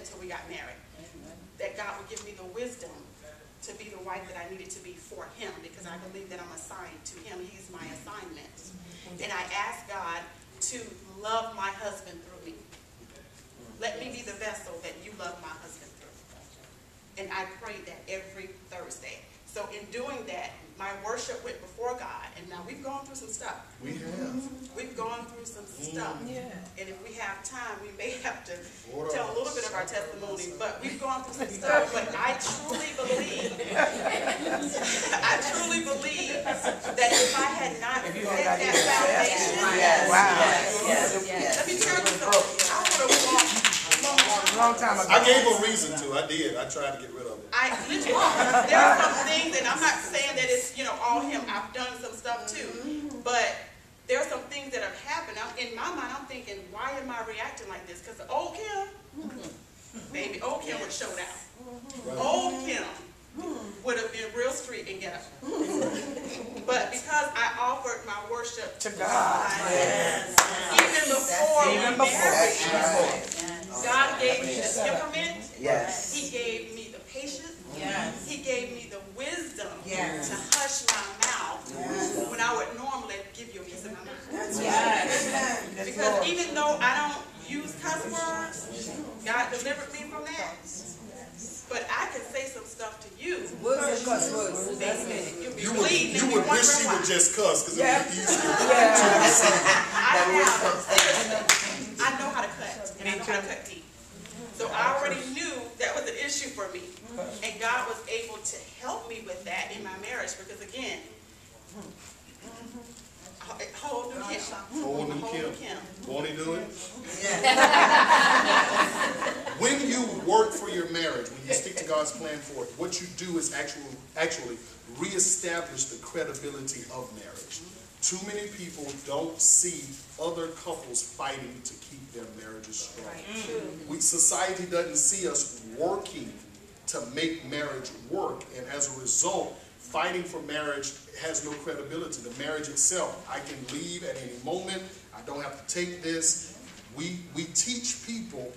until we got married. That God would give me the wisdom to be the wife that I needed to be for him, because I believe that I'm assigned to him. He's my assignment. And I asked God to love my husband through me. Let me be the vessel that you love my husband through. And I prayed that every Thursday. So in doing that, my worship went before God. And now we've gone through some stuff. We have. We've gone through some stuff. Yeah. And if we have time, we may have to tell a little bit of our testimony. But we've gone through some stuff. But I truly believe that if I had not set that foundation, let me tell you something. I would have walked a long time ago. I gave a reason to. I did. I tried to get rid of it. I literally, there are some things, and I'm not saying that it's, you know, all him. I've done some stuff too, but there are some things that have happened. In my mind, I'm thinking, why am I reacting like this? Because old Kim, baby, old Kim would show down. Old Kim would have been real street and ghetto. But because I offered my worship to God, even before we married, God gave me the temperament. Yes. He gave me the patience. Yes. He gave me the wisdom to hush my mouth when I would normally give you a piece of my mouth. Yes. Because even though I don't use cuss words, God delivered me from that. But I can say some stuff to you. You would wish you would just cuss because it would be easier I know how to cut, and I know how to cut deep. So I already knew that was an issue for me. And God was able to help me with that in my marriage because, again, whole new Kim. Whole new Kim. Won't he do it? When you work for your marriage, when you stick to God's plan for it, what you do is actually reestablish the credibility of marriage. Too many people don't see other couples fighting to keep their marriages strong. Society doesn't see us working to make marriage work, and as a result, fighting for marriage has no credibility. The marriage itself, I can leave at any moment. I don't have to take this. We teach people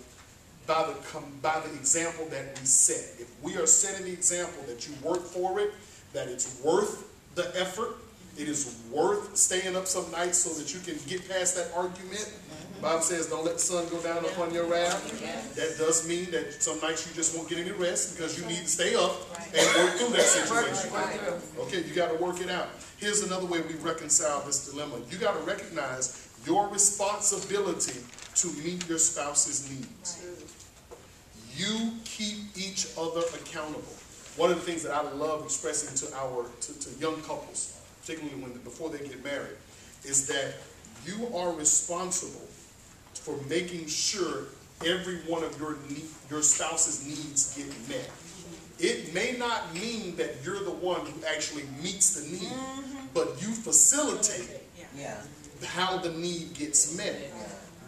by the example that we set. If we are setting the example that you work for it, that it's worth the effort, it is worth staying up some nights so that you can get past that argument. The Bible says, don't let the sun go down upon your wrath. That does mean that some nights you just won't get any rest because you need to stay up and work through that situation. Okay, you got to work it out. Here's another way we reconcile this dilemma. You got to recognize your responsibility to meet your spouse's needs. You keep each other accountable. One of the things that I love expressing to young couples, particularly before they get married, is that you are responsible for making sure every one of your spouse's needs get met. It may not mean that you're the one who actually meets the need, but you facilitate how the need gets met.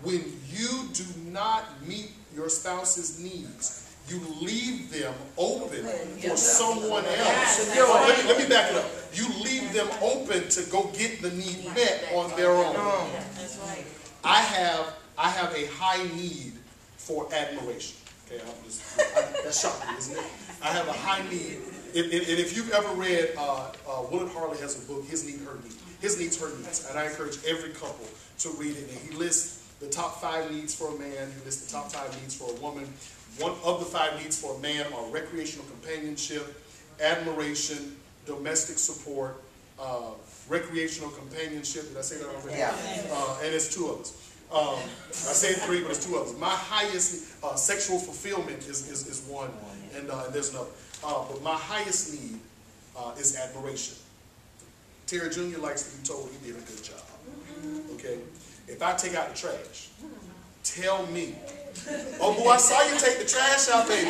When you do not meet your spouse's needs, you leave them open for someone else. Let me back it up. You leave them open to go get the need met on their own. I have a high need for admiration. Okay, that's shocking, isn't it? I have a high need. And if you've ever read, Willard Harley has a book, His Need, Her Need. His Needs, Her Needs. And I encourage every couple to read it. And he lists the top 5 needs for a man. He lists the top 5 needs for a woman. One of the 5 needs for a man are recreational companionship, admiration, domestic support, recreational companionship. Did I say that already? Yeah. And it's 2 others. I said 3, but it's 2 others. My highest sexual fulfillment is one, and there's another. But my highest need is admiration. Terry Jr. likes to be told he did a good job. Okay? If I take out the trash, tell me, oh boy, I saw you take the trash out, baby.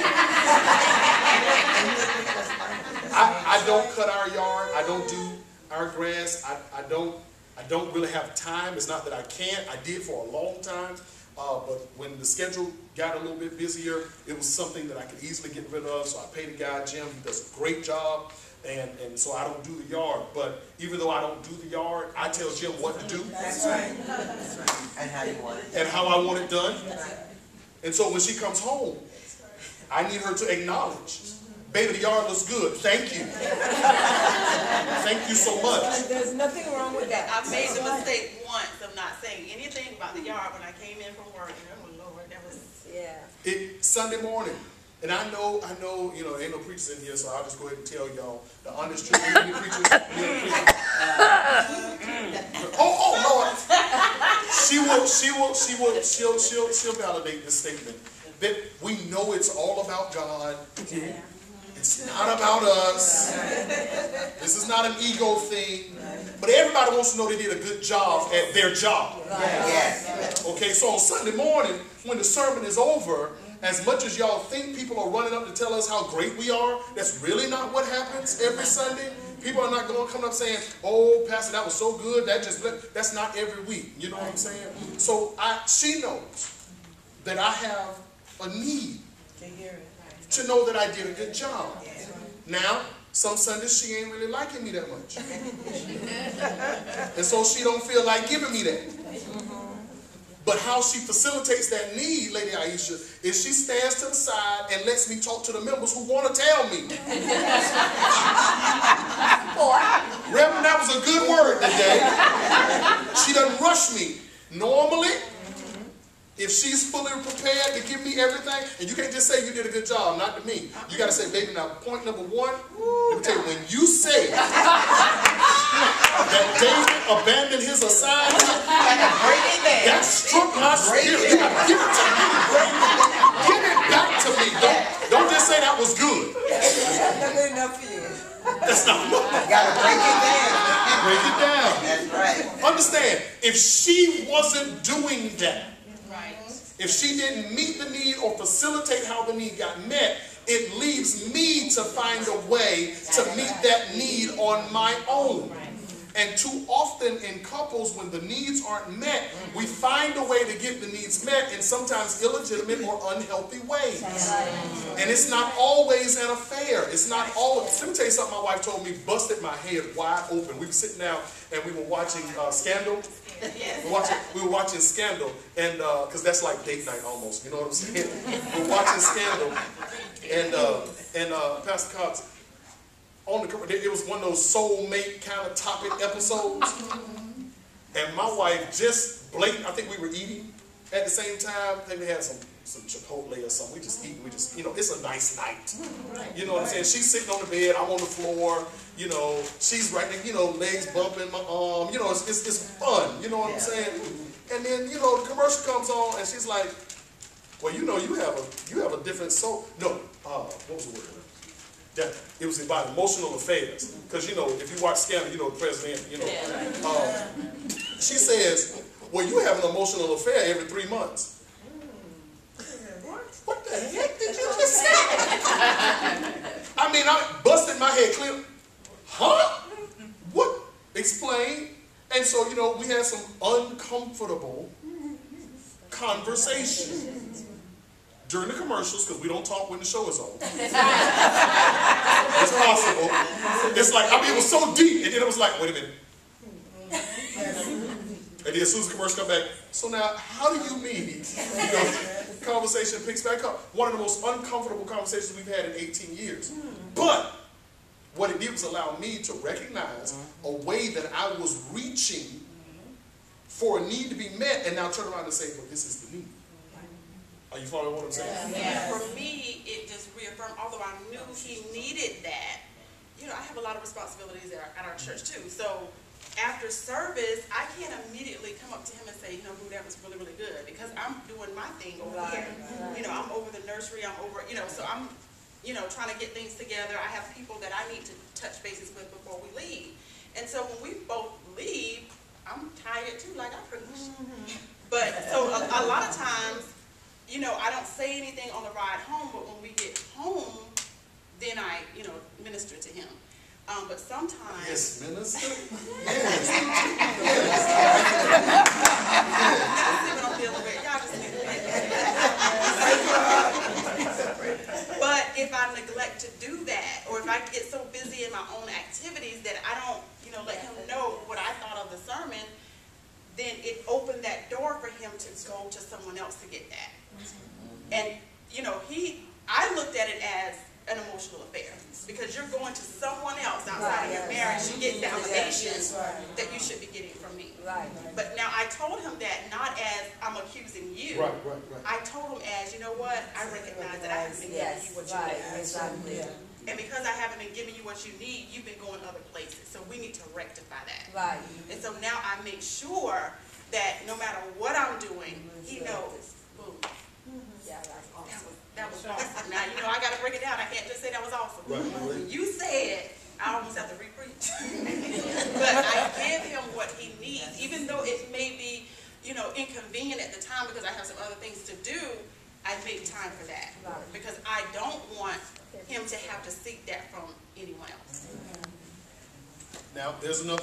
I don't cut our yard. I don't do our grass. I don't really have time. It's not that I can't. I did for a long time. But when the schedule got a little bit busier, it was something that I could easily get rid of. So I paid a guy, Jim. He does a great job. And so I don't do the yard. But even though I don't do the yard, I tell Jim what to do. That's right. That's right. And how you want it. And how I want it done. And so when she comes home, I need her to acknowledge, baby, the yard looks good. Thank you. Thank you so much. There's nothing wrong with that. I made the mistake once of not saying anything about the yard when I came in from work. Oh Lord, that was It's Sunday morning. And I know, you know, ain't no preachers in here, so I'll just go ahead and tell y'all the honest truth. Any preachers? Oh Lord. She'll validate this statement. That we know it's all about God. It's not about us. This is not an ego thing. But everybody wants to know they did a good job at their job. Okay, so on Sunday morning, when the sermon is over, as much as y'all think people are running up to tell us how great we are, that's really not what happens every Sunday. People are not going to come up saying, oh, Pastor, that was so good. That's not every week. You know what I'm saying? So she knows that I have a need to know that I did a good job. Now, some Sundays she ain't really liking me that much. And so she don't feel like giving me that. But how she facilitates that need, Lady Aisha, is she stands to the side and lets me talk to the members who want to tell me. Reverend, that was a good word today. She doesn't rush me. Normally, if she's fully prepared to give me everything, and you can't just say you did a good job, not to me. You got to say, baby, now point number one, let me tell you, when you say that David abandoned his assignment, that struck my spirit. You got to give it to me. Give it back to me. Don't just say that was good. That's not good enough for you. That's not enough. You got to break it down. Break it down. That's right. Understand, if she wasn't doing that, right. if she didn't meet the need or facilitate how the need got met, it leaves me to find a way to meet that need on my own. And too often in couples, when the needs aren't met, we find a way to get the needs met in sometimes illegitimate or unhealthy ways. And it's not always an affair. It's not always. Let me tell you something my wife told me, busted my head wide open. We were sitting down and we were watching Scandal. We were watching Scandal, and because that's like date night almost, you know what I'm saying? We're watching Scandal, and Pastor Cox, it was one of those soulmate kind of topic episodes, and my wife just blatant. I think we were eating at the same time. I think we had some Chipotle or something. We just eat. You know, it's a nice night. You know what I'm saying? She's sitting on the bed. I'm on the floor. You know, she's right there. You know, legs bumping my arm. You know, it's fun. You know what I'm saying? And then the commercial comes on, and she's like, "Well, you know, you have a different soul." No, what was the word? It was about emotional affairs. Because if you watch Scandal, the president. She says, "Well, you have an emotional affair every 3 months." What the heck did you just say? I mean, I busted my head clear. Huh? What? Explain. And so, we had some uncomfortable conversations during the commercials, because we don't talk when the show is on. It's possible. It's like, it was so deep, and then it was like, wait a minute. And then as soon as the commercial come back, so now, how do you mean? Conversation picks back up. One of the most uncomfortable conversations we've had in 18 years. But what it did was allow me to recognize a way that I was reaching for a need to be met, and now turn around and say, well, this is the need. Are you following what I'm saying? Yeah. For me, it just reaffirmed, although I knew he needed that, I have a lot of responsibilities at our church too. So after service, I can't immediately come up to him and say, boo, that was really, really good, because I'm doing my thing over here. I'm over the nursery, I'm over, so I'm, trying to get things together. I have people that I need to touch bases with before we leave. And so when we both leave, I'm tired too, like I preach. But so a lot of times, I don't say anything on the ride home, but when we get home, then I, minister to him. But sometimes... Yes, minister? But if I neglect to do that, or if I get so busy in my own activities that I don't, let him know what I thought of the sermon, then it opened that door for him to go to someone else to get that. And, I looked at it as an emotional affair because you're going to someone else outside of your marriage to get validation that you should be getting from me. Right. But now I told him that not as I'm accusing you. Right. I told him as, you know what, I recognize that I haven't been giving you what you need. Exactly. And because I haven't been giving you what you need, you've been going other places. So we need to rectify that. Right. And so now I make sure that no matter what I'm doing, he knows. Boom. Yeah, that's awesome. That was awesome. Now, you know, I got to break it down. I can't just say that was awesome. Right. When you say it, I almost have to re-preach. But I give him what he needs, even though it may be, you know, inconvenient at the time because I have some other things to do. I make time for that because I don't want him to have to seek that from anyone else. Now, there's another